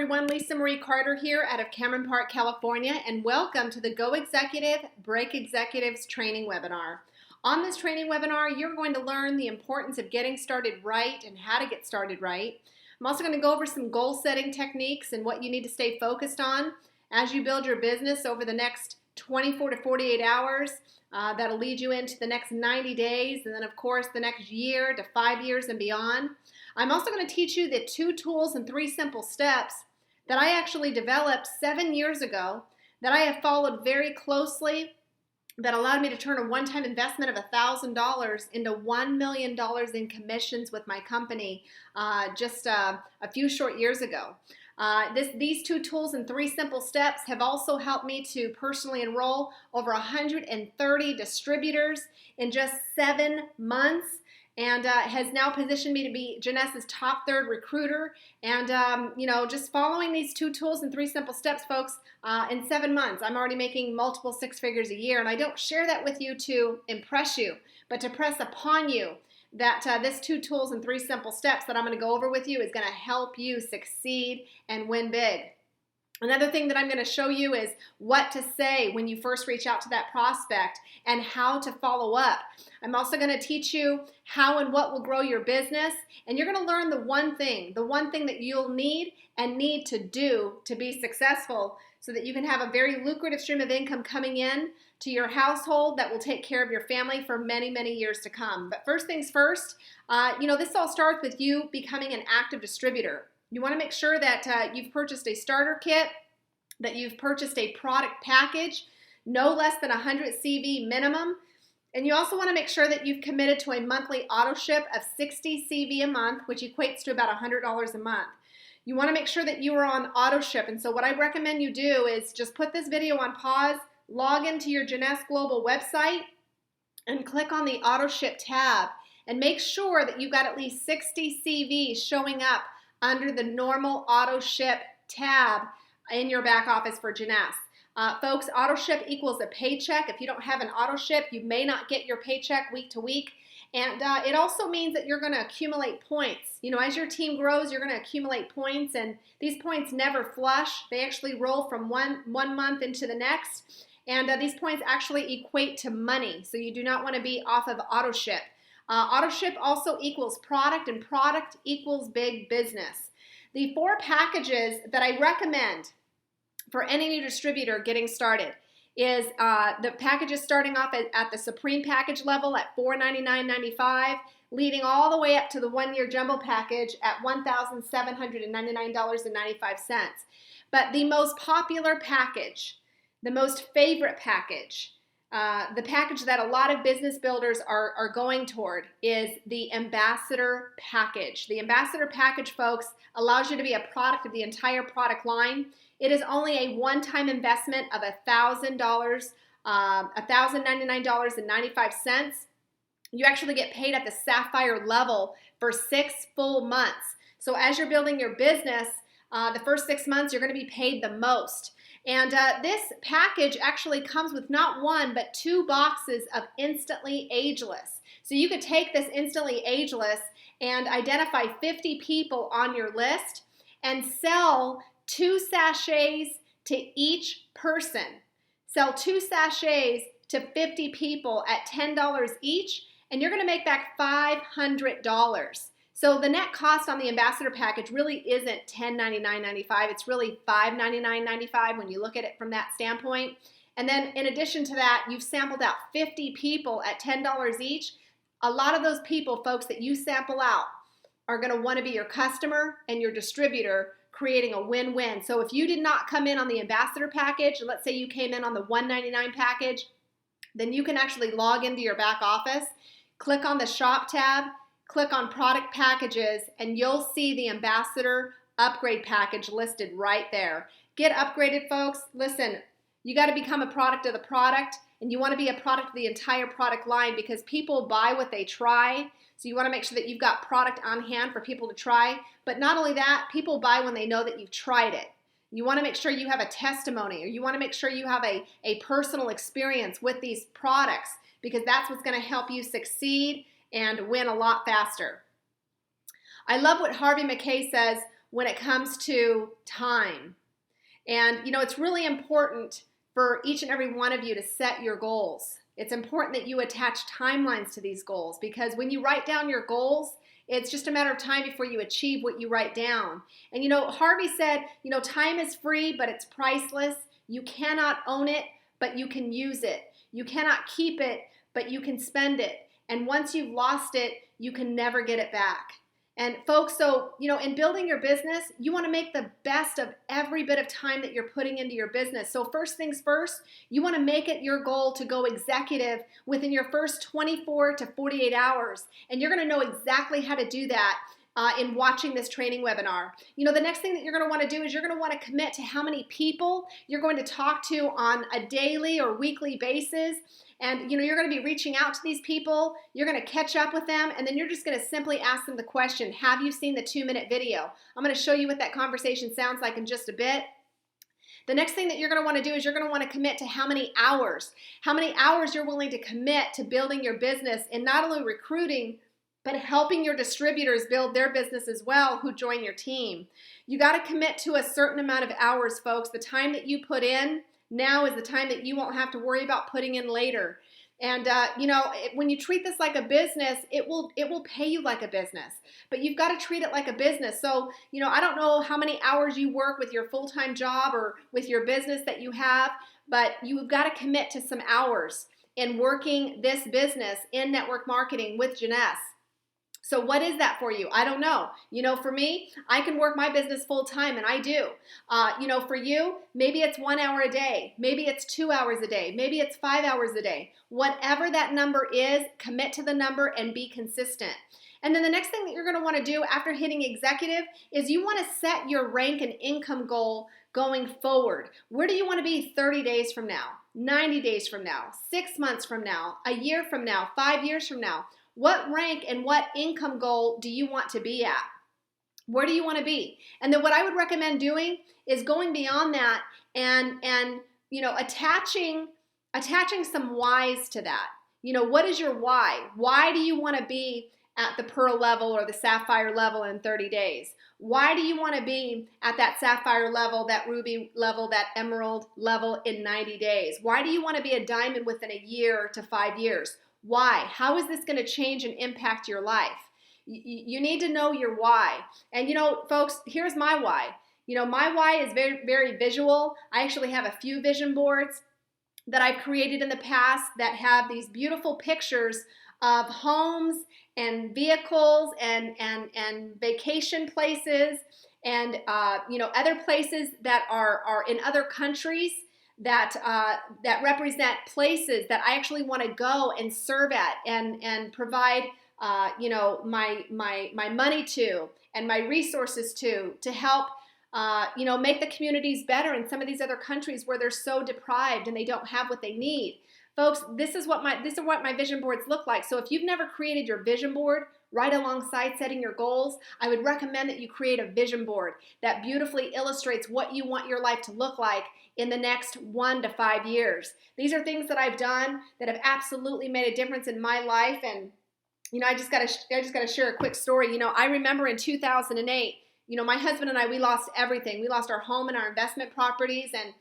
everyone, Lisa Marie Carter here out of Cameron Park, California, and welcome to the Go Executive, Break Executives training webinar. On this training webinar, you're going to learn the importance of getting started right and how to get started right. I'm also going to go over some goal setting techniques and what you need to stay focused on as you build your business over the next 24 to 48 hours. That'll lead you into the next 90 days and then of course the next year to 5 years and beyond. I'm also going to teach you the 2 tools and 3 simple steps that I actually developed 7 years ago that I have followed very closely that allowed me to turn a one-time investment of $1,000 into $1 million in commissions with my company just a few short years ago. These 2 tools and 3 simple steps have also helped me to personally enroll over 130 distributors in just 7 months. And has now positioned me to be Janessa's top 3rd recruiter. And, just following these 2 tools and 3 simple steps, folks, in 7 months, I'm already making multiple 6 figures a year. And I don't share that with you to impress you, but to press upon you that this 2 tools and 3 simple steps that I'm going to go over with you is going to help you succeed and win big. Another thing that I'm going to show you is what to say when you first reach out to that prospect and how to follow up. I'm also going to teach you how and what will grow your business, and you're going to learn the one thing that you'll need to do to be successful so that you can have a very lucrative stream of income coming in to your household that will take care of your family for many, many years to come. But first things first, this all starts with you becoming an active distributor. You want to make sure that you've purchased a starter kit, that you've purchased a product package, no less than 100 CV minimum. And you also want to make sure that you've committed to a monthly auto ship of 60 CV a month, which equates to about $100 a month. You want to make sure that you are on auto ship. And so what I recommend you do is just put this video on pause, log into your Janess Global website, and click on the auto ship tab. And make sure that you've got at least 60 CVs showing up under the normal auto ship tab in your back office for Janess. Folks, auto ship equals a paycheck. If you don't have an auto ship, you may not get your paycheck week to week. And it also means that you're going to accumulate points. As your team grows, you're going to accumulate points, and these points never flush. They actually roll from one month into the next. And these points actually equate to money. So you do not want to be off of auto ship. Auto ship also equals product, and product equals big business. The 4 packages that I recommend for any new distributor getting started is the packages starting off at the Supreme package level at $499.95, leading all the way up to the 1-year jumbo package at $1,799.95. But the most popular package, the most favorite package, the package that a lot of business builders are going toward is the Ambassador package. The Ambassador package, folks, allows you to be a product of the entire product line. It is only a one-time investment of $1,000, $1,099.95. You actually get paid at the Sapphire level for 6 full months. So as you're building your business, the first 6 months, you're going to be paid the most. And this package actually comes with not 1, but 2 boxes of Instantly Ageless. So you could take this Instantly Ageless and identify 50 people on your list and sell 2 sachets to each person. Sell 2 sachets to 50 people at $10 each, and you're going to make back $500. So the net cost on the Ambassador package really isn't $1099.95. It's really $599.95 when you look at it from that standpoint. And then in addition to that, you've sampled out 50 people at $10 each. A lot of those people, folks, that you sample out are going to want to be your customer and your distributor, creating a win-win. So if you did not come in on the Ambassador package, let's say you came in on the $199 package, then you can actually log into your back office, click on the Shop tab, click on Product Packages, and you'll see the Ambassador Upgrade package listed right there. Get upgraded, folks. Listen, you got to become a product of the product, and you want to be a product of the entire product line because people buy what they try. So you want to make sure that you've got product on hand for people to try. But not only that, people buy when they know that you've tried it. You want to make sure you have a testimony, or you want to make sure you have a personal experience with these products because that's what's going to help you succeed and win a lot faster. I love what Harvey Mackay says, when it comes to time. And, it's really important for each and every one of you to set your goals. It's important that you attach timelines to these goals, because when you write down your goals, it's just a matter of time before you achieve what you write down. And, Harvey said, time is free, but it's priceless. You cannot own it, but you can use it. You cannot keep it, but you can spend it. And once you've lost it, you can never get it back. And folks, so, in building your business, you want to make the best of every bit of time that you're putting into your business. So first things first, you want to make it your goal to go executive within your first 24 to 48 hours. And you're going to know exactly how to do that in watching this training webinar. The next thing that you're going to want to do is you're going to want to commit to how many people you're going to talk to on a daily or weekly basis. And you're going to be reaching out to these people, you're going to catch up with them, and then you're just going to simply ask them the question, have you seen the 2-minute video? I'm going to show you what that conversation sounds like in just a bit. The next thing that you're going to want to do is you're going to want to commit to how many hours you're willing to commit to building your business, and not only recruiting, but helping your distributors build their business as well who join your team. You got to commit to a certain amount of hours, folks. The time that you put in now is the time that you won't have to worry about putting in later. And when you treat this like a business, it will pay you like a business. But you've got to treat it like a business. So, I don't know how many hours you work with your full-time job or with your business that you have, but you've got to commit to some hours in working this business in network marketing with Janess. So what is that for you? I don't know. For me, I can work my business full time, and I do. For you, maybe it's 1 hour a day. Maybe it's 2 hours a day. Maybe it's 5 hours a day. Whatever that number is, commit to the number and be consistent. And then the next thing that you're going to want to do after hitting executive is you want to set your rank and income goal going forward. Where do you want to be 30 days from now, 90 days from now, 6 months from now, a year from now, 5 years from now? What rank and what income goal do you want to be at? Where do you want to be? And then what I would recommend doing is going beyond that and attaching some whys to that. What is your why? Why do you want to be at the pearl level or the sapphire level in 30 days? Why do you want to be at that sapphire level, that ruby level, that emerald level in 90 days? Why do you want to be a diamond within a year to 5 years? Why? How is this going to change and impact your life? You need to know your why. And folks, here's my why. My why is very, very visual. I actually have a few vision boards that I've created in the past that have these beautiful pictures of homes and vehicles and vacation places and other places that are in other countries that represent places that I actually want to go and serve at and provide my money to and my resources to help make the communities better in some of these other countries where they're so deprived and they don't have what they need. Folks, this is what my vision boards look like. So if you've never created your vision board right alongside setting your goals, I would recommend that you create a vision board that beautifully illustrates what you want your life to look like in the next 1 to 5 years. These are things that I've done that have absolutely made a difference in my life. And I just got to share a quick story. I remember in 2008, my husband and I, we lost everything. We lost our home and our investment properties, and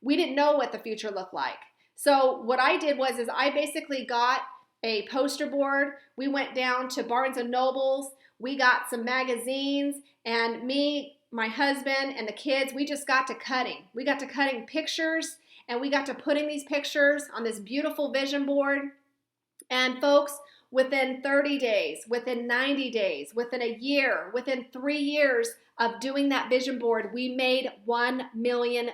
we didn't know what the future looked like. So what I did was I basically got a poster board. We went down to Barnes and Nobles. We got some magazines, and me, my husband, and the kids, we just got to cutting. We got to cutting pictures, and we got to putting these pictures on this beautiful vision board. And folks, within 30 days, within 90 days, within a year, within 3 years of doing that vision board, we made $1 million.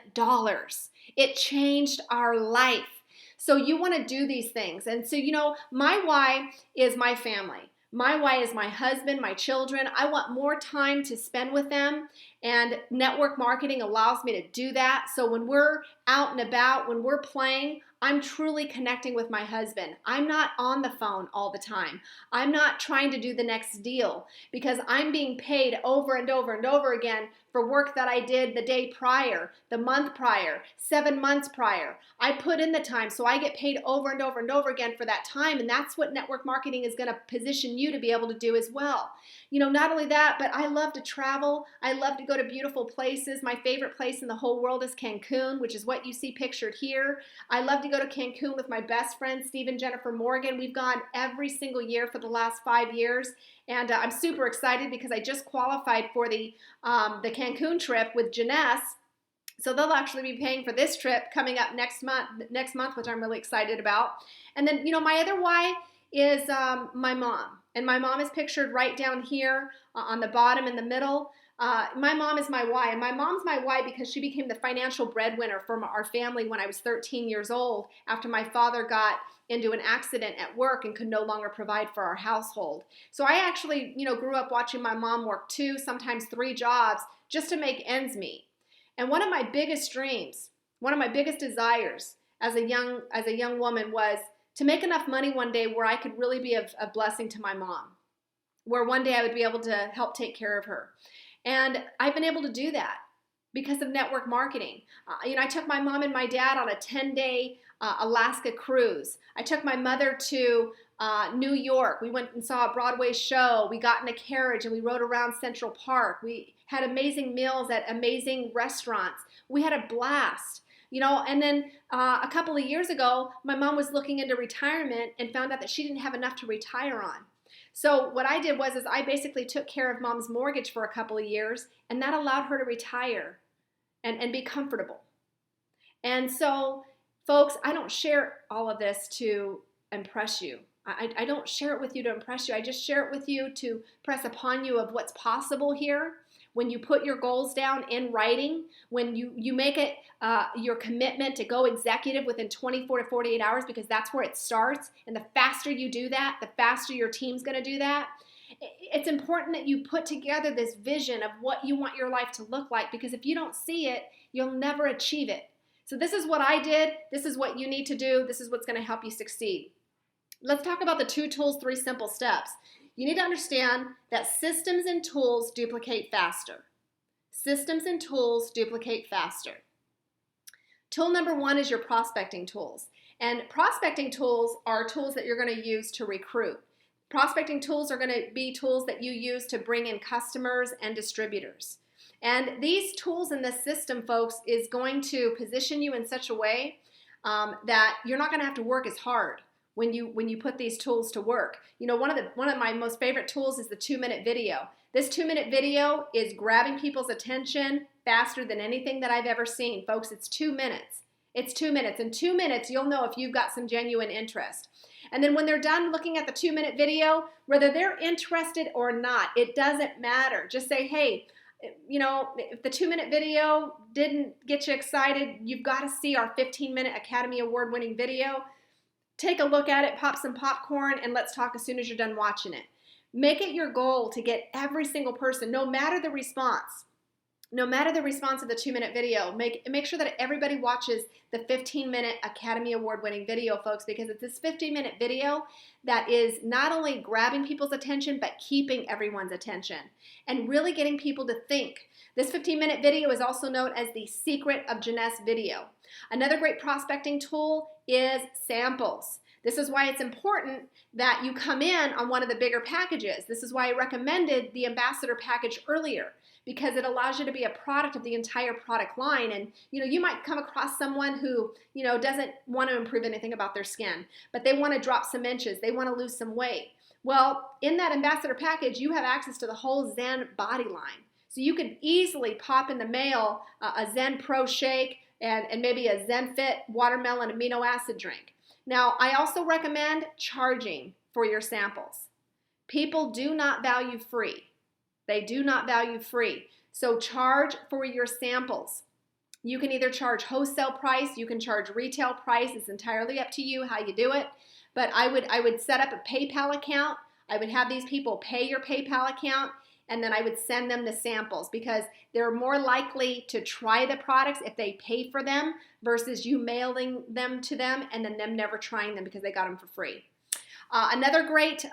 It changed our life. So you want to do these things. And so, my why is my family. My why is my husband, my children. I want more time to spend with them, and network marketing allows me to do that. So when we're out and about, when we're playing, I'm truly connecting with my husband. I'm not on the phone all the time. I'm not trying to do the next deal because I'm being paid over and over and over again for work that I did the day prior, the month prior, 7 months prior. I put in the time, so I get paid over and over and over again for that time, and that's what network marketing is going to position you to be able to do as well. not only that, but I love to travel. I love to go to beautiful places. My favorite place in the whole world is Cancun, which is what you see pictured here. I love to go to Cancun with my best friends, Steve and Jennifer Morgan. We've gone every single year for the last 5 years, and I'm super excited because I just qualified for the Cancun trip with Janess. So they'll actually be paying for this trip coming up next month, which I'm really excited about. And then, my other why is my mom. And my mom is pictured right down here on the bottom in the middle. My mom is my why. And my mom's my why because she became the financial breadwinner for our family when I was 13 years old after my father got into an accident at work and could no longer provide for our household. So I actually, grew up watching my mom work 2, sometimes 3 jobs just to make ends meet. And one of my biggest dreams, one of my biggest desires as a young woman was to make enough money one day where I could really be a blessing to my mom, where one day I would be able to help take care of her. And I've been able to do that because of network marketing. I took my mom and my dad on a 10-day Alaska cruise. I took my mother to New York. We went and saw a Broadway show. We got in a carriage and we rode around Central Park. We had amazing meals at amazing restaurants. We had a blast. And then a couple of years ago, my mom was looking into retirement and found out that she didn't have enough to retire on. So what I did was I basically took care of mom's mortgage for a couple of years, and that allowed her to retire and be comfortable. And so, folks, I don't share all of this to impress you. I don't share it with you to impress you. I just share it with you to press upon you of what's possible here. When you put your goals down in writing, when you make it your commitment to go executive within 24 to 48 hours, because that's where it starts. And the faster you do that, the faster your team's going to do that. It's important that you put together this vision of what you want your life to look like, because if you don't see it, you'll never achieve it. So this is what I did. This is what you need to do. This is what's going to help you succeed. Let's talk about the 2 tools, 3 simple steps. You need to understand that systems and tools duplicate faster. Systems and tools duplicate faster. Tool number 1 is your prospecting tools. And prospecting tools are tools that you're going to use to recruit. Prospecting tools are going to be tools that you use to bring in customers and distributors. And these tools in this system, folks, is going to position you in such a way that you're not going to have to work as hard when you put these tools to work. One of my most favorite tools is the 2-minute video. This 2-minute video is grabbing people's attention faster than anything that I've ever seen. Folks, it's 2 minutes. It's 2 minutes. In 2 minutes, you'll know if you've got some genuine interest. And then when they're done looking at the 2-minute video, whether they're interested or not, it doesn't matter. Just say, hey, if the 2-minute video didn't get you excited, you've got to see our 15-minute Academy Award-winning video. Take a look at it, pop some popcorn, and let's talk as soon as you're done watching it. Make it your goal to get every single person, no matter the response of the 2-minute video. Make sure that everybody watches the 15-minute Academy Award-winning video, folks, because it's this 15-minute video that is not only grabbing people's attention, but keeping everyone's attention and really getting people to think. This 15-minute video is also known as the Secret of Janess video. Another great prospecting tool is samples. This is why it's important that you come in on one of the bigger packages. This is why I recommended the Ambassador package earlier, because it allows you to be a product of the entire product line. And you might come across someone who doesn't want to improve anything about their skin, but they want to drop some inches, they want to lose some weight. Well, in that Ambassador package, you have access to the whole Zen body line. So you could easily pop in the mail a Zen Pro shake and maybe a Zen Fit watermelon amino acid drink. Now, I also recommend charging for your samples. People do not value free. They do not value free. So charge for your samples. You can either charge wholesale price, you can charge retail price. It's entirely up to you how you do it. But I would set up a PayPal account. I would have these people pay your PayPal account, and then I would send them the samples, because they're more likely to try the products if they pay for them versus you mailing them to them and then them never trying them because they got them for free. Another great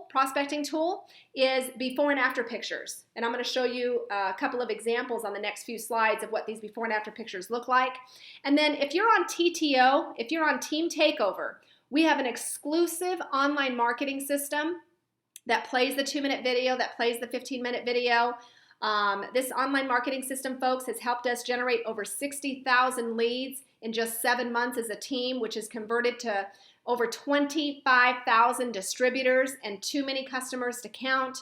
prospecting tool, is before and after pictures. And I'm going to show you a couple of examples on the next few slides of what these before and after pictures look like. And then if you're on TTO, if you're on Team Takeover, we have an exclusive online marketing system that plays the 2-minute video, that plays the 15-minute video. This online marketing system, folks, has helped us generate over 60,000 leads in just 7 months as a team, which has converted to over 25,000 distributors and too many customers to count.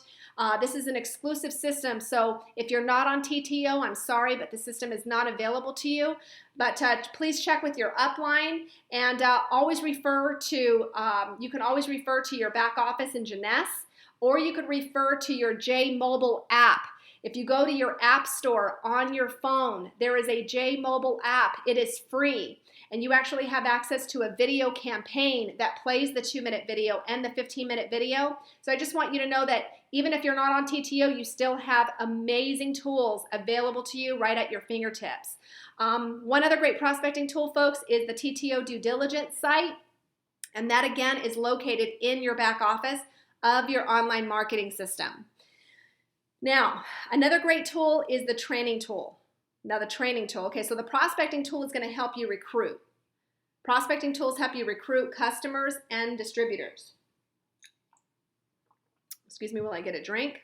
This is an exclusive system, so if you're not on TTO, I'm sorry, but the system is not available to you. But please check with your upline, and always refer to, you can always refer to your back office in Jeunesse, or you could refer to your J Mobile app. If you go to your app store on your phone, there is a J Mobile app. It is free, and you actually have access to a video campaign that plays the 2-minute video and the 15-minute video. So I just want you to know that even if you're not on TTO, you still have amazing tools available to you right at your fingertips. One other great prospecting tool, folks, is the TTO Due Diligence site, and that again is located in your back office of your online marketing system. Now, another great tool is the training tool. Now, the training tool, okay, so the prospecting tool is going to help you recruit. Prospecting tools help you recruit customers and distributors. Excuse me while I get a drink.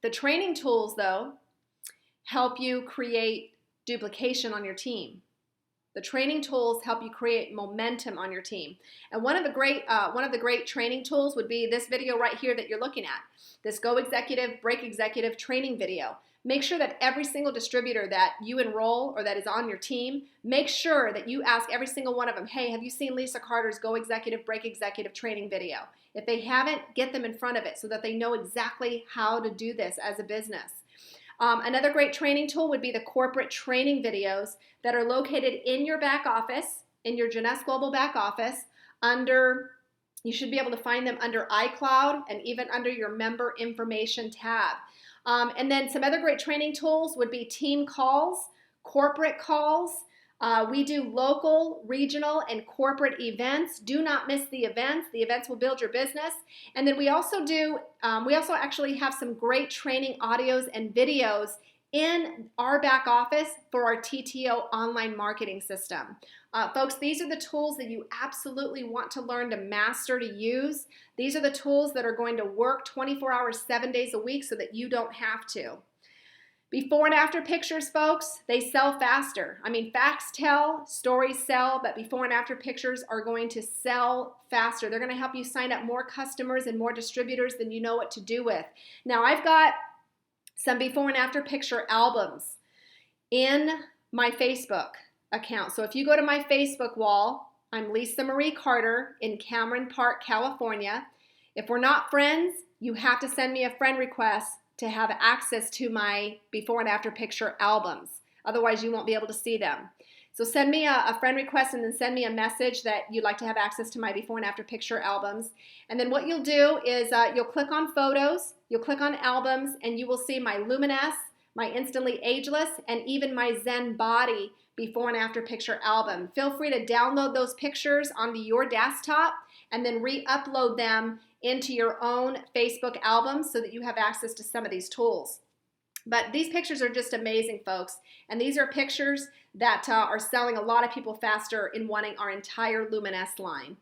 The training tools, though, help you create duplication on your team. The training tools help you create momentum on your team. And one of the great training tools would be this video right here that you're looking at, this Go Executive, Break Executive training video. Make sure that every single distributor that you enroll or that is on your team, make sure that you ask every single one of them, hey, have you seen Lisa Carter's Go Executive, Break Executive training video? If they haven't, get them in front of it so that they know exactly how to do this as a business. Another great training tool would be the corporate training videos that are located in your back office, in your Jeunesse Global back office, you should be able to find them under iCloud and even under your member information tab. And then some other great training tools would be team calls, corporate calls. We do local, regional, and corporate events. Do not miss the events. The events will build your business. And then we also actually have some great training audios and videos in our back office for our TTO online marketing system. Folks, these are the tools that you absolutely want to learn to master, to use. These are the tools that are going to work 24 hours, 7 days a week so that you don't have to. Before and after pictures, folks, they sell faster. I mean, facts tell, stories sell, but before and after pictures are going to sell faster. They're going to help you sign up more customers and more distributors than you know what to do with. Now, I've got some before and after picture albums in my Facebook account. So if you go to my Facebook wall, I'm Lisa Marie Carter in Cameron Park, California. If we're not friends, you have to send me a friend request to have access to my before and after picture albums. Otherwise, you won't be able to see them. So send me a friend request and then send me a message that you'd like to have access to my before and after picture albums. And then what you'll do is you'll click on photos, you'll click on albums, and you will see my Luminous, my Instantly Ageless, and even my Zen Body before and after picture album. Feel free to download those pictures onto your desktop and then re-upload them into your own Facebook album so that you have access to some of these tools. But these pictures are just amazing, folks. And these are pictures that are selling a lot of people faster in wanting our entire Luminous line.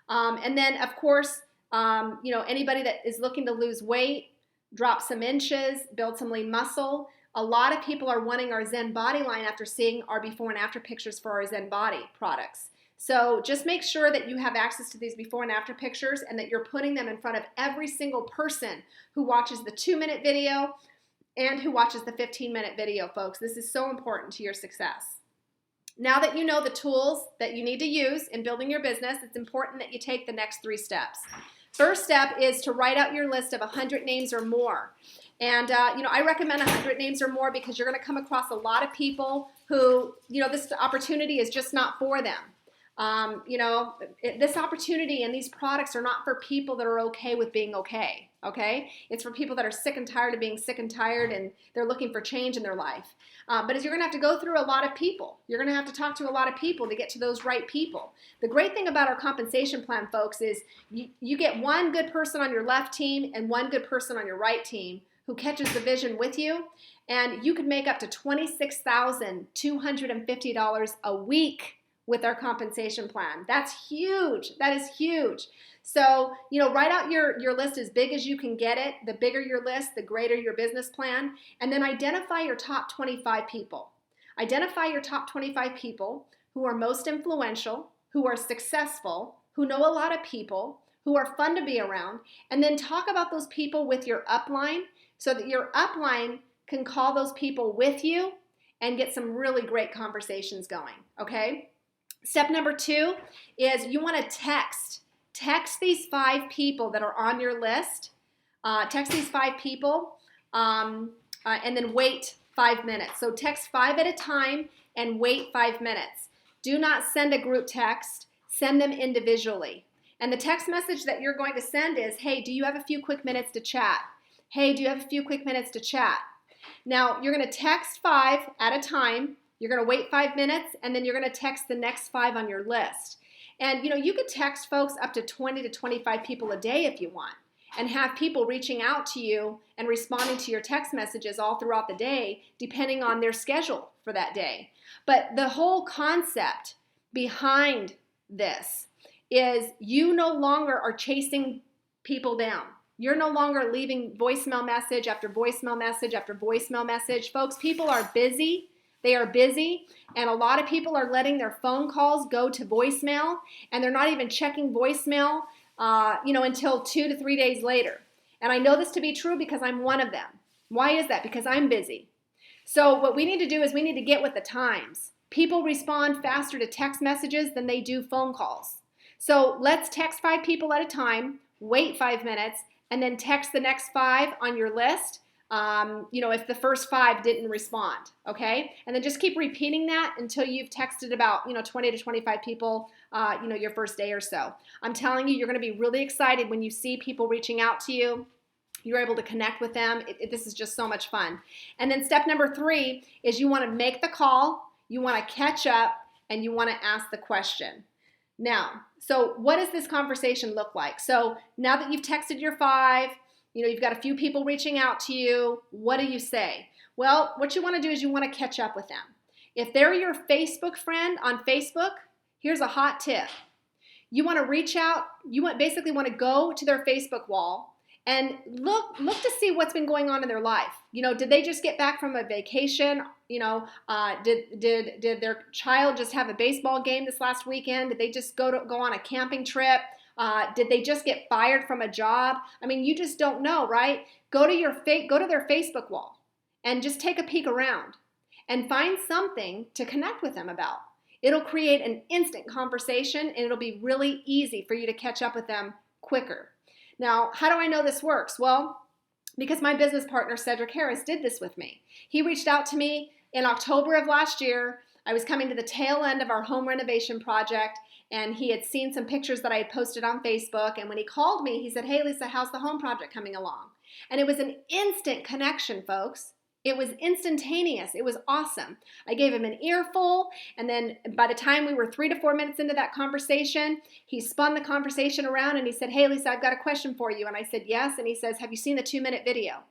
And then, of course, anybody that is looking to lose weight, drop some inches, build some lean muscle, a lot of people are wanting our Zen Body line after seeing our before and after pictures for our Zen Body products. So just make sure that you have access to these before and after pictures and that you're putting them in front of every single person who watches the 2-minute video and who watches the 15-minute video, folks. This is so important to your success. Now that you know the tools that you need to use in building your business, it's important that you take the next 3 steps. First step is to write out your list of 100 names or more. And, I recommend 100 names or more because you're going to come across a lot of people who, this opportunity is just not for them. This opportunity and these products are not for people that are okay with being okay, okay? It's for people that are sick and tired of being sick and tired and they're looking for change in their life. But you're going to have to go through a lot of people. You're going to have to talk to a lot of people to get to those right people. The great thing about our compensation plan, folks, is you get one good person on your left team and one good person on your right team who catches the vision with you, and you could make up to $26,250 a week with our compensation plan. That's huge. That is huge. So, write out your list as big as you can get it. The bigger your list, the greater your business plan. And then identify your top 25 people. Identify your top 25 people who are most influential, who are successful, who know a lot of people, who are fun to be around, and then talk about those people with your upline so that your upline can call those people with you and get some really great conversations going, okay? Step number 2 is you want to text. Text these 5 people that are on your list. Text these 5 people and then wait 5 minutes. So text 5 at a time and wait 5 minutes. Do not send a group text. Send them individually. And the text message that you're going to send is, hey, do you have a few quick minutes to chat? Hey, do you have a few quick minutes to chat? Now, you're going to text 5 at a time. You're going to wait 5 minutes, and then you're going to text the next 5 on your list. And, you could text folks up to 20 to 25 people a day if you want, and have people reaching out to you and responding to your text messages all throughout the day, depending on their schedule for that day. But the whole concept behind this is you no longer are chasing people down. You're no longer leaving voicemail message after voicemail message after voicemail message. Folks, people are busy. They are busy, and a lot of people are letting their phone calls go to voicemail, and they're not even checking voicemail, until 2 to 3 days later. And I know this to be true because I'm one of them. Why is that? Because I'm busy. So what we need to do is we need to get with the times. People respond faster to text messages than they do phone calls. So let's text 5 people at a time, wait 5 minutes, and then text the next 5 on your list, if the first 5 didn't respond, okay? And then just keep repeating that until you've texted about, 20 to 25 people, your first day or so. I'm telling you, you're going to be really excited when you see people reaching out to you. You're able to connect with them. This is just so much fun. And then step number 3 is you want to make the call, you want to catch up, and you want to ask the question. Now, so what does this conversation look like? So now that you've texted your 5, you've got a few people reaching out to you, what do you say? Well, what you want to do is you want to catch up with them. If they're your Facebook friend on Facebook, here's a hot tip. You want to reach out, basically want to go to their Facebook wall and look to see what's been going on in their life. Did they just get back from a vacation? Did their child just have a baseball game this last weekend? Did they just go on a camping trip? Did they just get fired from a job? I mean, you just don't know, right? Go to their Facebook wall and just take a peek around and find something to connect with them about. It'll create an instant conversation, and it'll be really easy for you to catch up with them quicker. Now, how do I know this works? Well, because my business partner, Cedric Harris, did this with me. He reached out to me in October of last year. I was coming to the tail end of our home renovation project, and he had seen some pictures that I had posted on Facebook. And when he called me, he said, hey, Lisa, how's the home project coming along? And it was an instant connection, folks. It was instantaneous. It was awesome. I gave him an earful, and then by the time we were 3 to 4 minutes into that conversation, he spun the conversation around and he said, hey, Lisa, I've got a question for you. And I said, yes. And he says, have you seen the 2-minute video?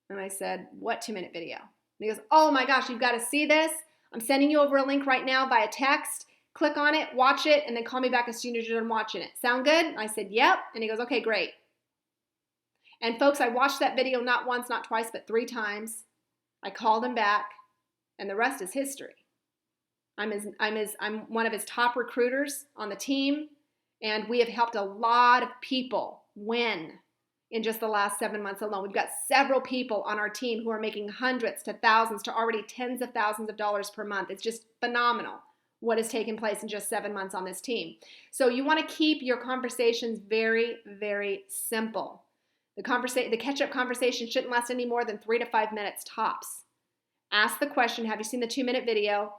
And I said, what 2-minute video? And he goes, oh my gosh, you've got to see this. I'm sending you over a link right now via text. Click on it, watch it, and then call me back as soon as you're done watching it. Sound good? And I said, yep. And he goes, okay, great. And folks, I watched that video not once, not twice, but 3 times. I called him back, and the rest is history. I'm one of his top recruiters on the team, and we have helped a lot of people win in just the last 7 months alone. We've got several people on our team who are making hundreds to thousands to already tens of thousands of dollars per month. It's just phenomenal what has taken place in just 7 months on this team. So you want to keep your conversations very, very simple. The catch-up conversation shouldn't last any more than 3 to 5 minutes tops. Ask the question, have you seen the 2-minute video?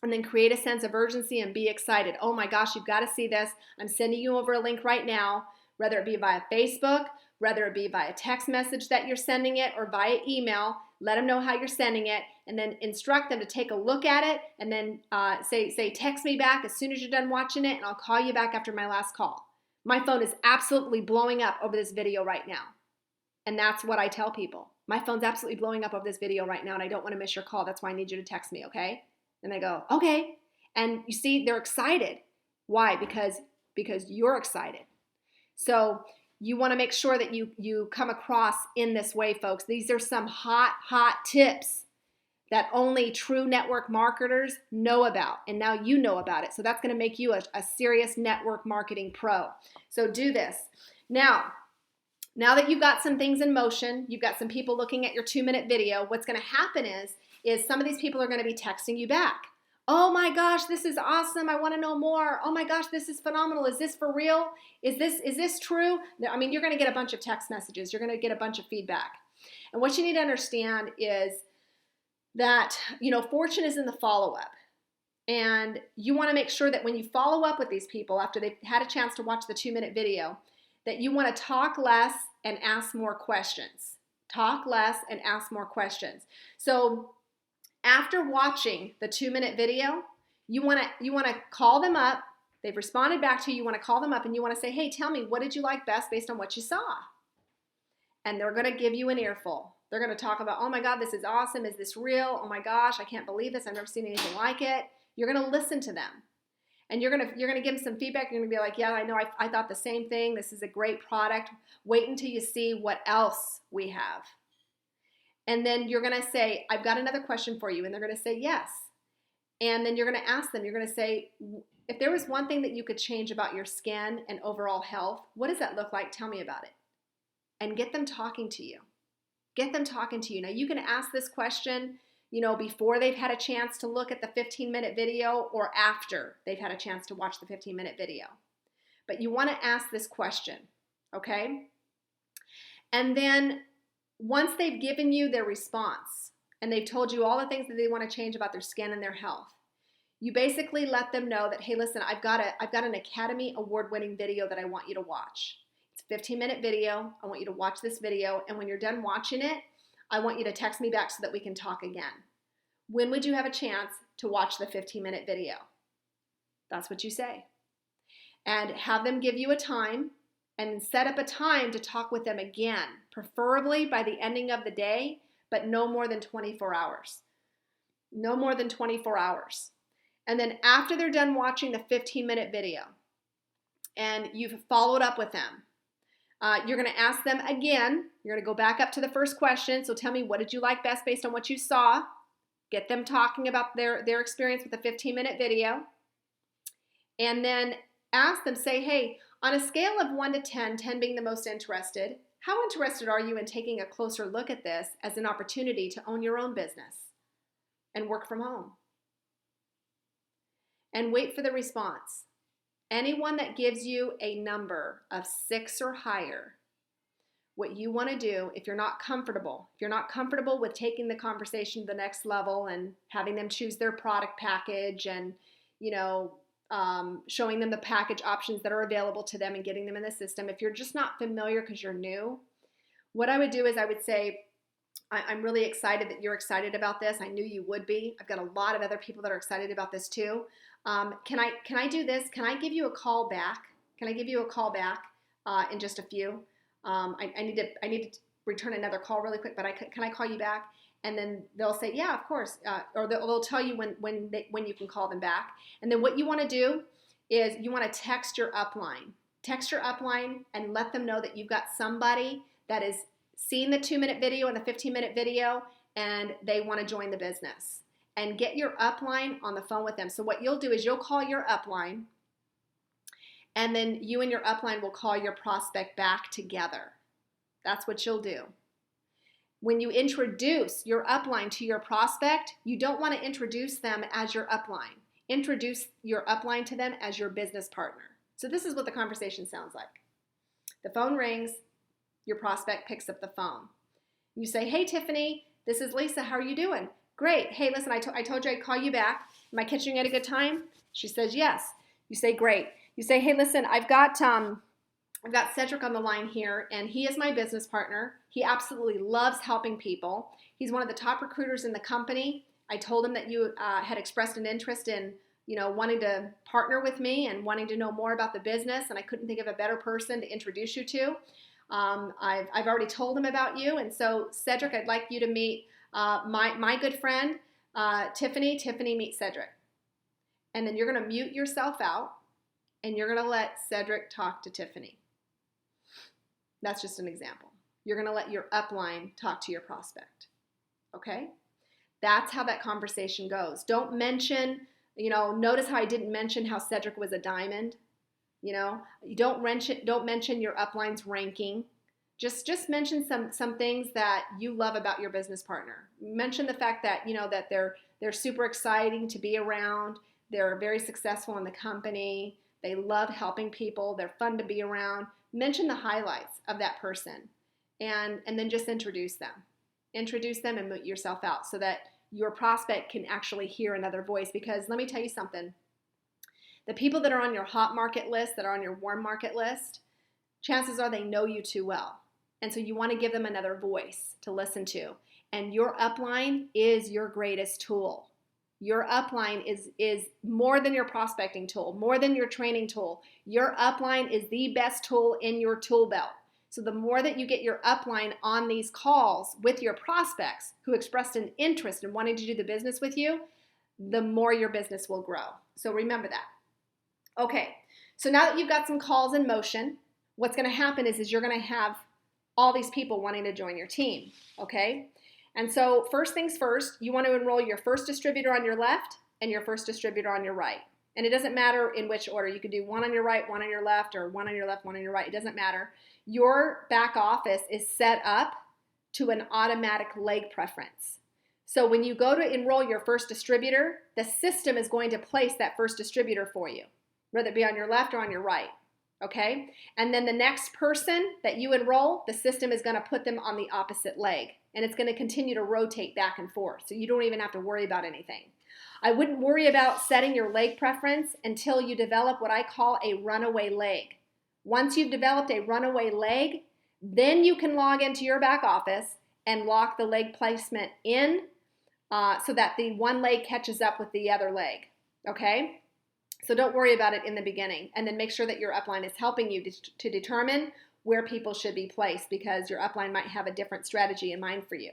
And then create a sense of urgency and be excited. Oh my gosh, you've got to see this. I'm sending you over a link right now, whether it be via Facebook, whether it be via text message that you're sending it, or via email. Let them know how you're sending it, and then instruct them to take a look at it, and then say, text me back as soon as you're done watching it, and I'll call you back after my last call. My phone is absolutely blowing up over this video right now. And that's what I tell people. My phone's absolutely blowing up over this video right now, and I don't want to miss your call. That's why I need you to text me, okay? And they go, okay. And you see, they're excited. Why? Because you're excited. So you want to make sure that you come across in this way, folks. These are some hot tips that only true network marketers know about. And now you know about it. So that's going to make you a serious network marketing pro. So do this. Now that you've got some things in motion, you've got some people looking at your 2-minute video, what's going to happen is some of these people are going to be texting you back. Oh my gosh, this is awesome. I want to know more. Oh my gosh, this is phenomenal. Is this for real? Is this true? I mean, you're going to get a bunch of text messages. You're going to get a bunch of feedback. And what you need to understand is that, fortune is in the follow-up. And you want to make sure that when you follow up with these people after they've had a chance to watch the 2-minute video, that you want to talk less and ask more questions. Talk less and ask more questions. So after watching the 2-minute video, you want to call them up. They've responded back to you. You want to call them up and you want to say, hey, tell me, what did you like best based on what you saw? And they're going to give you an earful. They're going to talk about, oh my God, this is awesome. Is this real? Oh my gosh, I can't believe this. I've never seen anything like it. You're going to listen to them. And you're gonna give them some feedback. You're gonna be like, yeah, I know, I thought the same thing. This is a great product. Wait until you see what else we have. And then you're gonna say, I've got another question for you. And they're gonna say yes. And then you're gonna ask them, you're gonna say, if there was one thing that you could change about your skin and overall health, what does that look like? Tell me about it. And get them talking to you. Get them talking to you. Now you can ask this question before they've had a chance to look at the 15-minute video or after they've had a chance to watch the 15-minute video. But you want to ask this question, okay? And then once they've given you their response and they've told you all the things that they want to change about their skin and their health, you basically let them know that, hey, listen, I've got an Academy Award-winning video that I want you to watch. It's a 15-minute video. I want you to watch this video. And when you're done watching it, I want you to text me back so that we can talk again. When would you have a chance to watch the 15-minute video? That's what you say. And have them give you a time and set up a time to talk with them again, preferably by the ending of the day, but no more than 24 hours. No more than 24 hours. And then after they're done watching the 15-minute video and you've followed up with them, you're going to ask them again. You're going to go back up to the first question. So tell me, what did you like best based on what you saw? Get them talking about their experience with the 15-minute video. And then ask them, say, hey, on a scale of 1 to 10, 10 being the most interested, how interested are you in taking a closer look at this as an opportunity to own your own business and work from home? And wait for the response. Anyone that gives you a number of 6 or higher, what you want to do, if you're not comfortable with taking the conversation to the next level and having them choose their product package and, showing them the package options that are available to them and getting them in the system, if you're just not familiar because you're new, what I would do is I would say, I'm really excited that you're excited about this. I knew you would be. I've got a lot of other people that are excited about this too. Can I do this? Can I give you a call back? Can I give you a call back in just a few? I need to return another call really quick, but can I call you back? And then they'll say, yeah, of course. Or they'll tell you when you can call them back. And then what you want to do is you want to text your upline. Text your upline and let them know that you've got somebody that is seeing the 2-minute video and the 15-minute video and they want to join the business. And get your upline on the phone with them. So what you'll do is you'll call your upline and then you and your upline will call your prospect back together. That's what you'll do. When you introduce your upline to your prospect, you don't want to introduce them as your upline. Introduce your upline to them as your business partner. So this is what the conversation sounds like. The phone rings, your prospect picks up the phone. You say, hey, Tiffany, this is Lisa. How are you doing? Great. Hey, listen, I told you I'd call you back. Am I catching you at a good time? She says, yes. You say, great. You say, hey, listen, I've got Cedric on the line here, and he is my business partner. He absolutely loves helping people. He's one of the top recruiters in the company. I told him that you had expressed an interest in, wanting to partner with me and wanting to know more about the business, and I couldn't think of a better person to introduce you to. I've already told him about you, and so Cedric, I'd like you to meet my good friend, Tiffany. Tiffany, meet Cedric. And then you're going to mute yourself out and you're going to let Cedric talk to Tiffany. That's just an example. You're going to let your upline talk to your prospect. Okay? That's how that conversation goes. Don't mention, notice how I didn't mention how Cedric was a diamond. You don't mention your upline's ranking. Just mention some things that you love about your business partner. Mention the fact that, that they're super exciting to be around. They're very successful in the company. They love helping people. They're fun to be around. Mention the highlights of that person and then just introduce them. Introduce them and mute yourself out so that your prospect can actually hear another voice. Because let me tell you something. The people that are on your hot market list, that are on your warm market list, chances are they know you too well. And so you want to give them another voice to listen to. And your upline is your greatest tool. Your upline is more than your prospecting tool, more than your training tool. Your upline is the best tool in your tool belt. So the more that you get your upline on these calls with your prospects who expressed an interest in wanting to do the business with you, the more your business will grow. So remember that. Okay, so now that you've got some calls in motion, what's going to happen is you're going to have all these people wanting to join your team, okay? And so first things first, you want to enroll your first distributor on your left and your first distributor on your right. And it doesn't matter in which order. You could do one on your right, one on your left, or one on your left, one on your right. It doesn't matter. Your back office is set up to an automatic leg preference. So when you go to enroll your first distributor, the system is going to place that first distributor for you, whether it be on your left or on your right. Okay? And then the next person that you enroll, the system is going to put them on the opposite leg. And it's going to continue to rotate back and forth. So you don't even have to worry about anything. I wouldn't worry about setting your leg preference until you develop what I call a runaway leg. Once you've developed a runaway leg, then you can log into your back office and lock the leg placement in so that the one leg catches up with the other leg. Okay? So don't worry about it in the beginning, and then make sure that your upline is helping you to determine where people should be placed, because your upline might have a different strategy in mind for you.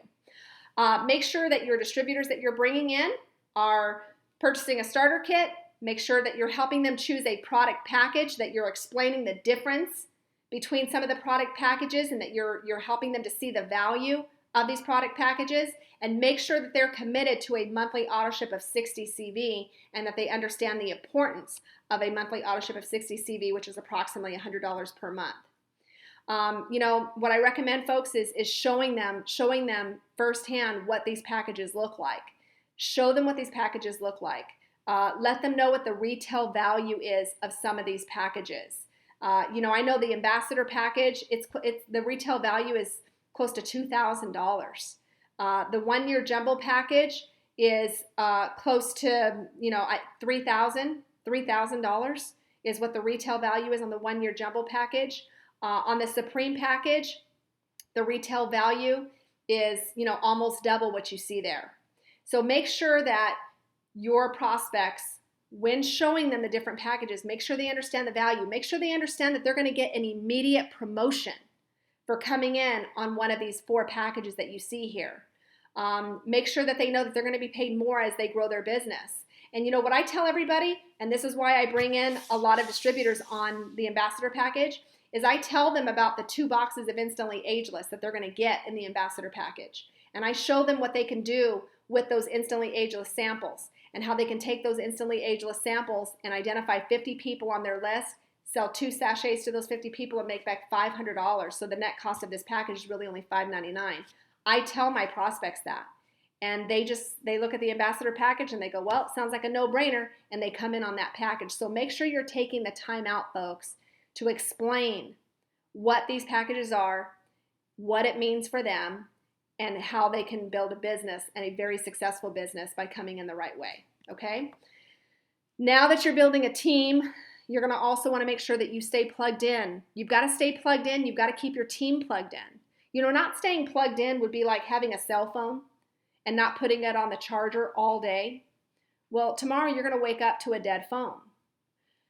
Make sure that your distributors that you're bringing in are purchasing a starter kit. Make sure that you're helping them choose a product package, that you're explaining the difference between some of the product packages, and that you're helping them to see the value of these product packages, and make sure that they're committed to a monthly autoship of 60 CV and that they understand the importance of a monthly autoship of 60 CV, which is approximately $100 per month. What I recommend, folks, is showing them firsthand what these packages look like. Show them what these packages look like. Let them know what the retail value is of some of these packages. I know the ambassador package, the retail value is close to $2,000. The 1-year jumbo package is close to $3,000 is what the retail value is on the 1-year jumbo package. On the Supreme package, the retail value is almost double what you see there. So make sure that your prospects, when showing them the different packages, make sure they understand the value. Make sure they understand that they're going to get an immediate promotion for coming in on one of these 4 packages that you see here. Make sure that they know that they're going to be paid more as they grow their business. And what I tell everybody, and this is why I bring in a lot of distributors on the ambassador package, is I tell them about the 2 boxes of Instantly Ageless that they're going to get in the ambassador package. And I show them what they can do with those Instantly Ageless samples, and how they can take those Instantly Ageless samples and identify 50 people on their list, sell 2 sachets to those 50 people, and make back $500. So the net cost of this package is really only $5.99. I tell my prospects that, and they look at the ambassador package and they go, well, it sounds like a no-brainer, and they come in on that package. So make sure you're taking the time out, folks, to explain what these packages are, what it means for them, and how they can build a business, and a very successful business, by coming in the right way, okay? Now that you're building a team, you're going to also want to make sure that you stay plugged in. You've got to stay plugged in. You've got to keep your team plugged in. Not staying plugged in would be like having a cell phone and not putting it on the charger all day. Well, tomorrow you're going to wake up to a dead phone.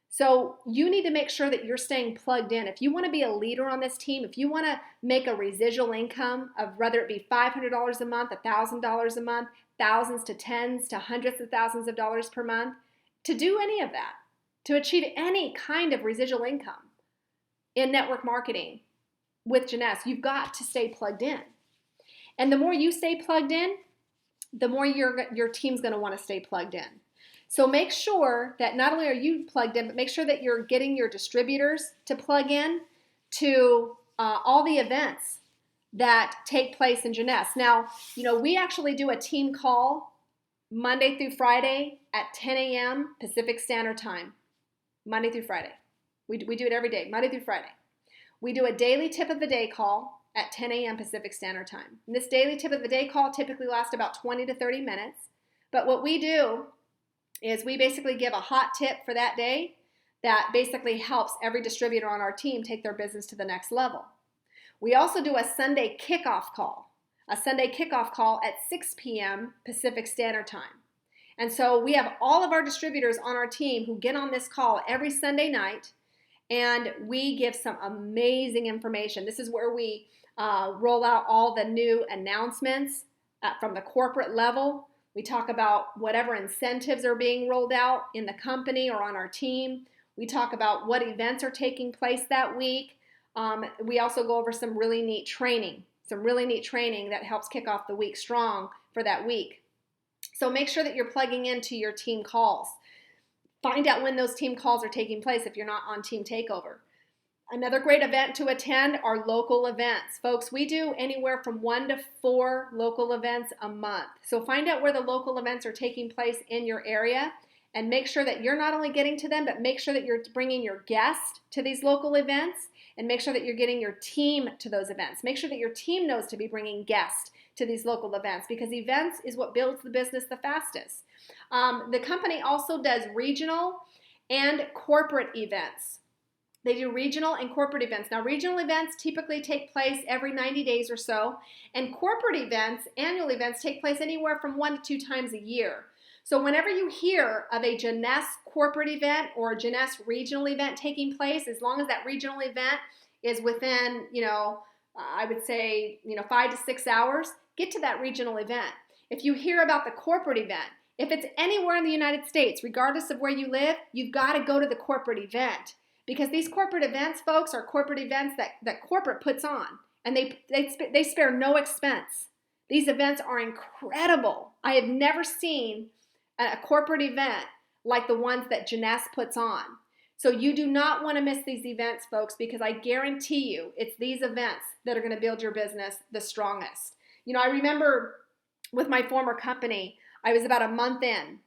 So you need to make sure that you're staying plugged in. If you want to be a leader on this team, if you want to make a residual income of whether it be $500 a month, $1,000 a month, thousands to tens to hundreds of thousands of dollars per month, to do any of that, to achieve any kind of residual income in network marketing with Janess, you've got to stay plugged in. And the more you stay plugged in, the more your team's going to want to stay plugged in. So make sure that not only are you plugged in, but make sure that you're getting your distributors to plug in to all the events that take place in Janess. Now, we actually do a team call Monday through Friday at 10 a.m. Pacific Standard Time. Monday through Friday. We do it every day, Monday through Friday. We do a daily tip of the day call at 10 a.m. Pacific Standard Time. And this daily tip of the day call typically lasts about 20 to 30 minutes. But what we do is we basically give a hot tip for that day that basically helps every distributor on our team take their business to the next level. We also do a Sunday kickoff call at 6 p.m. Pacific Standard Time. And so we have all of our distributors on our team who get on this call every Sunday night, and we give some amazing information. This is where we roll out all the new announcements from the corporate level. We talk about whatever incentives are being rolled out in the company or on our team. We talk about what events are taking place that week. We also go over some really neat training that helps kick off the week strong for that week. So make sure that you're plugging into your team calls. Find out when those team calls are taking place if you're not on Team Takeover. Another great event to attend are local events. Folks, we do anywhere from 1 to 4 local events a month. So find out where the local events are taking place in your area and make sure that you're not only getting to them, but make sure that you're bringing your guest to these local events and make sure that you're getting your team to those events. Make sure that your team knows to be bringing guests to these local events because events is what builds the business the fastest. The company also does regional and corporate events. They do regional and corporate events. Now, regional events typically take place every 90 days or so, and corporate events, annual events, take place anywhere from 1 to 2 times a year. So whenever you hear of a Janess corporate event or a Janess regional event taking place, as long as that regional event is within, I would say, 5 to 6 hours, get to that regional event. If you hear about the corporate event, if it's anywhere in the United States, regardless of where you live, you've got to go to the corporate event. Because these corporate events, folks, are corporate events that corporate puts on. And they spare no expense. These events are incredible. I have never seen a corporate event like the ones that Janess puts on. So you do not want to miss these events, folks, because I guarantee you it's these events that are going to build your business the strongest. I remember with my former company, I was about a month in.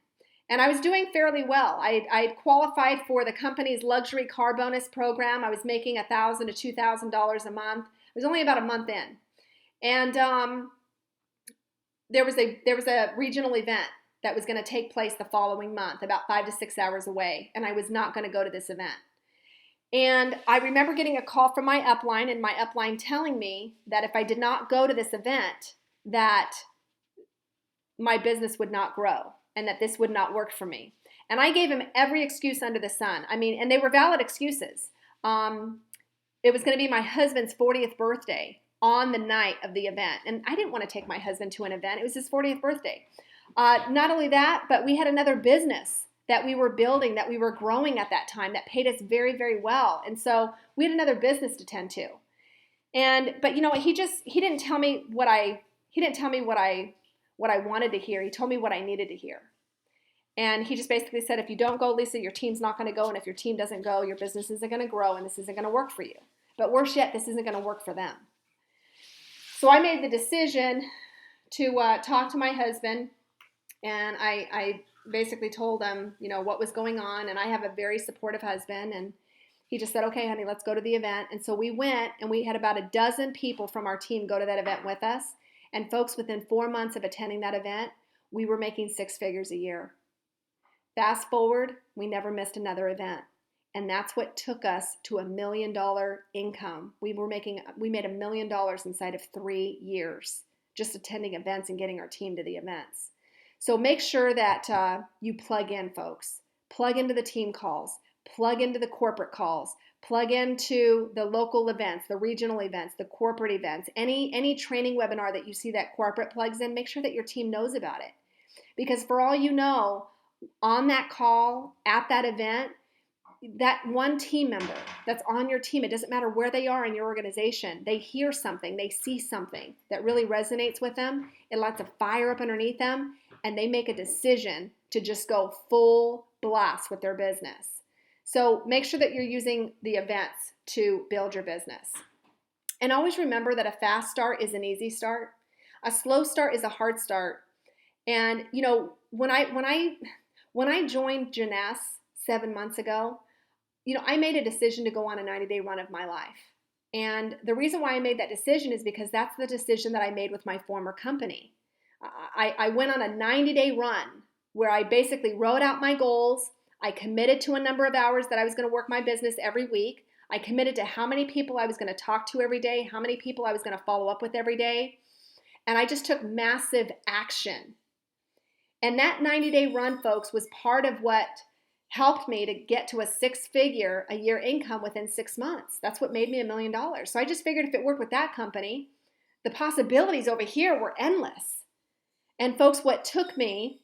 And I was doing fairly well. I had qualified for the company's luxury car bonus program. I was making $1,000 to $2,000 a month. It was only about a month in. And there was a regional event that was going to take place the following month, about 5 to 6 hours away. And I was not going to go to this event. And I remember getting a call from my upline and my upline telling me that if I did not go to this event, that my business would not grow. And that this would not work for me. And I gave him every excuse under the sun. And they were valid excuses. It was going to be my husband's 40th birthday on the night of the event. And I didn't want to take my husband to an event. It was his 40th birthday. Not only that, but we had another business that we were building, that we were growing at that time that paid us very, very well. And so we had another business to tend to. But he didn't tell me what I wanted to hear. He told me what I needed to hear. And he just basically said, if you don't go, Lisa, your team's not going to go. And if your team doesn't go, your business isn't going to grow and this isn't going to work for you. But worse yet, this isn't going to work for them. So I made the decision to talk to my husband. And I basically told him, what was going on. And I have a very supportive husband. And he just said, okay, honey, let's go to the event. And so we went, and we had about a dozen people from our team go to that event with us. And folks, within 4 months of attending that event, we were making 6 figures a year. Fast forward, we never missed another event. And that's what took us to $1 million income. We made $1 million inside of 3 years, just attending events and getting our team to the events. So make sure that you plug in, folks. Plug into the team calls. Plug into the corporate calls. Plug into the local events, the regional events, the corporate events, any training webinar that you see that corporate plugs in, make sure that your team knows about it. Because for all you know, on that call, at that event, that one team member that's on your team, it doesn't matter where they are in your organization, they hear something, they see something that really resonates with them, it lights a fire up underneath them, and they make a decision to just go full blast with their business. So make sure that you're using the events to build your business. And always remember that a fast start is an easy start. A slow start is a hard start. And you know, when I joined Jeunesse 7 months ago, you know, I made a decision to go on a 90-day run of my life. And the reason why I made that decision is because that's the decision that I made with my former company. I went on a 90-day run where I basically wrote out my goals. I committed to a number of hours that I was going to work my business every week. I committed to how many people I was going to talk to every day, how many people I was going to follow up with every day. And I just took massive action. And that 90-day run, folks, was part of what helped me to get to a 6-figure a year income within 6 months. That's what made me $1 million. So I just figured if it worked with that company, the possibilities over here were endless. And folks, what took me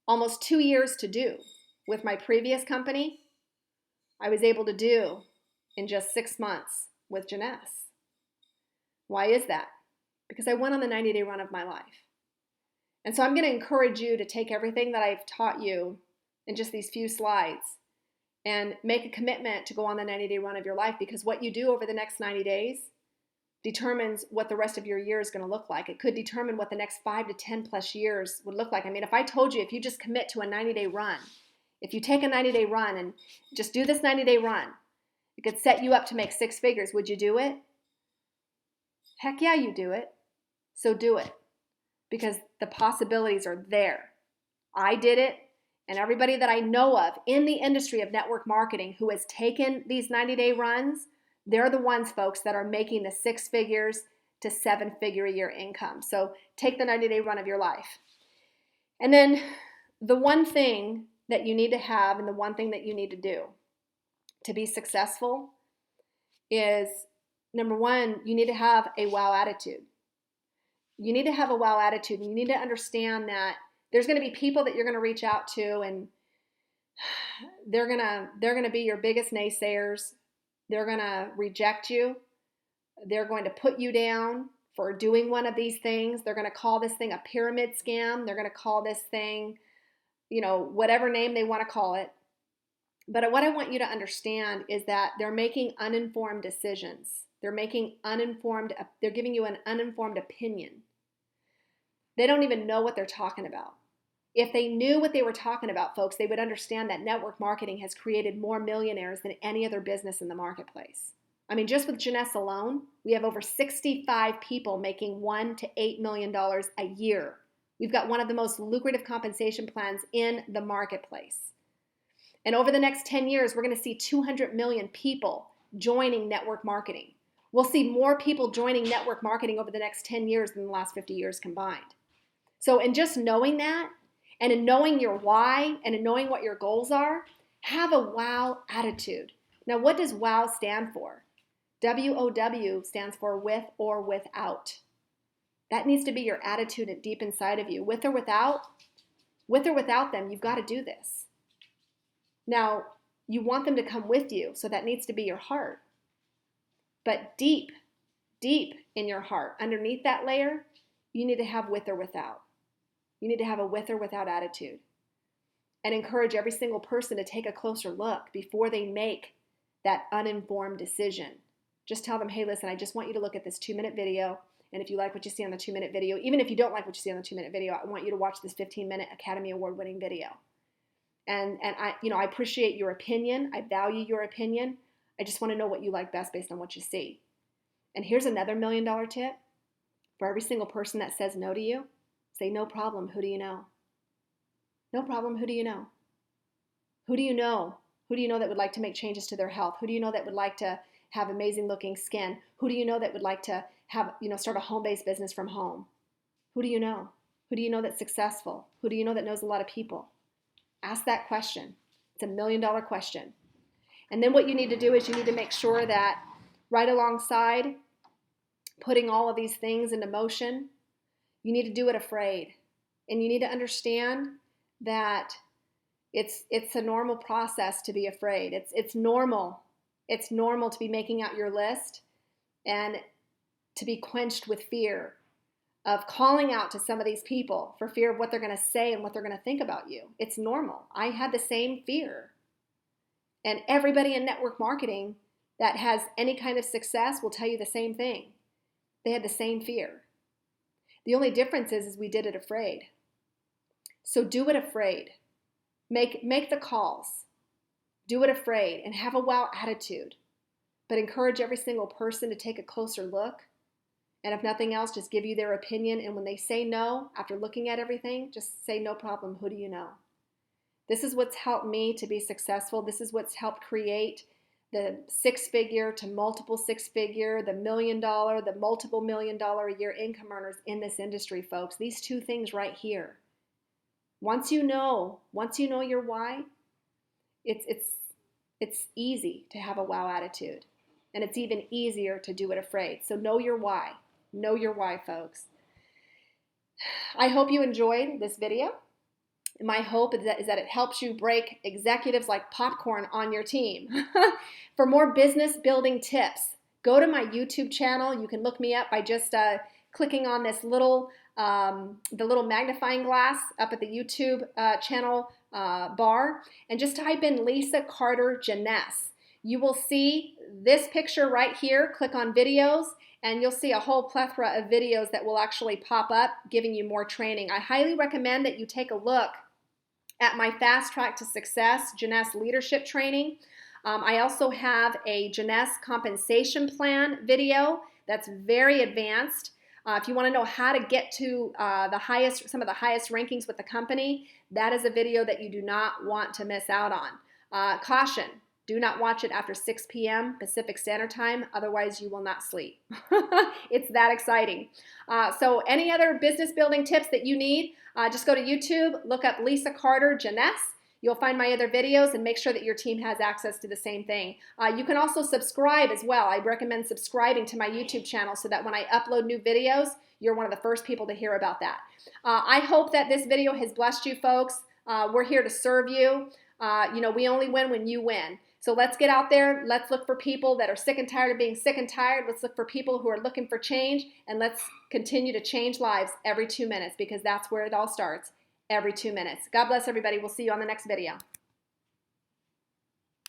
almost 2 years to do with my previous company, I was able to do in just 6 months with Jeunesse. Why is that? Because I went on the 90-day run of my life. And so I'm going to encourage you to take everything that I've taught you in just these few slides and make a commitment to go on the 90-day run of your life, because what you do over the next 90 days determines what the rest of your year is going to look like. It could determine what the next 5 to 10 plus years would look like. I mean, if I told you, if you just commit to a 90-day run, if you take a 90-day run and just do this 90-day run, it could set you up to make 6 figures. Would you do it? Heck yeah, you do it. So do it, because the possibilities are there. I did it, and everybody that I know of in the industry of network marketing who has taken these 90-day runs, they're the ones, folks, that are making the 6 figures to 7-figure a year income. So take the 90-day run of your life. And then the one thing that you need to have and the one thing that you need to do to be successful is, number one, you need to have a wow attitude. You need to have a wow attitude, and you need to understand that there's going to be people that you're going to reach out to, and they're going to be your biggest naysayers. They're going to reject you. They're going to put you down for doing one of these things. They're going to call this thing a pyramid scam. They're going to call this thing, you know, whatever name they want to call it. But what I want you to understand is that they're making uninformed decisions. They're giving you an uninformed opinion. They don't even know what they're talking about. If they knew what they were talking about, folks, they would understand that network marketing has created more millionaires than any other business in the marketplace. I mean, just with Jeunesse alone, we have over 65 people making $1 to $8 million a year. We've got one of the most lucrative compensation plans in the marketplace. And over the next 10 years, we're going to see 200 million people joining network marketing. We'll see more people joining network marketing over the next 10 years than the last 50 years combined. So in just knowing that, and in knowing your why, and in knowing what your goals are, have a wow attitude. Now, what does WOW stand for? WOW stands for with or without. That needs to be your attitude deep inside of you. With or without them, you've got to do this. Now, you want them to come with you, so that needs to be your heart. But deep in your heart, underneath that layer, you need to have with or without. You need to have a with or without attitude. And encourage every single person to take a closer look before they make that uninformed decision. Just tell them, hey, listen, I just want you to look at this 2-minute video. And if you like what you see on the 2-minute video, even if you don't like what you see on the 2-minute video, I want you to watch this 15-minute Academy Award winning video. And I appreciate your opinion. I value your opinion. I just want to know what you like best based on what you see. And here's another $1 million tip. For every single person that says no to you, say, no problem, who do you know? No problem, who do you know? Who do you know? Who do you know that would like to make changes to their health? Who do you know that would like to have amazing looking skin? Who do you know that would like to have, start a home-based business from home? Who do you know? Who do you know that's successful? Who do you know that knows a lot of people? Ask that question. It's $1 million question. And then what you need to do is you need to make sure that right alongside putting all of these things into motion, you need to do it afraid. And you need to understand that it's a normal process to be afraid. It's normal. It's normal to be making out your list and to be quenched with fear of calling out to some of these people for fear of what they're going to say and what they're going to think about you. It's normal. I had the same fear. And everybody in network marketing that has any kind of success will tell you the same thing. They had the same fear. The only difference is we did it afraid. So do it afraid. Make the calls. Do it afraid and have a wow attitude. But encourage every single person to take a closer look. And if nothing else, just give you their opinion. And when they say no, after looking at everything, just say, no problem, who do you know? This is what's helped me to be successful. This is what's helped create the six-figure to multiple six-figure, the $1 million, the multiple $1 million a year income earners in this industry, folks. These two things right here. Once you know your why, it's easy to have a wow attitude. And it's even easier to do it afraid. So know your why. Know your why, folks. I hope you enjoyed this video. My hope is that it helps you break executives like popcorn on your team. For more business building tips, go to my YouTube channel. You can look me up by just clicking on this little the little magnifying glass up at the YouTube channel bar, and just type in Lisa Carter Jeunesse. You will see this picture right here. Click on videos, and you'll see a whole plethora of videos that will actually pop up giving you more training. I highly recommend that you take a look at my Fast Track to Success Jeunesse Leadership Training. I also have a Jeunesse Compensation Plan video that's very advanced. If you want to know how to get to some of the highest rankings with the company, that is a video that you do not want to miss out on. Caution. Do not watch it after 6 p.m. Pacific Standard Time, otherwise you will not sleep. It's that exciting. So any other business building tips that you need, just go to YouTube, look up Lisa Carter Jeunesse. You'll find my other videos and make sure that your team has access to the same thing. You can also subscribe as well. I recommend subscribing to my YouTube channel so that when I upload new videos, you're one of the first people to hear about that. I hope that this video has blessed you folks. We're here to serve you. We only win when you win. So let's get out there. Let's look for people that are sick and tired of being sick and tired. Let's look for people who are looking for change, and let's continue to change lives every 2 minutes, because that's where it all starts, every 2 minutes. God bless everybody. We'll see you on the next video.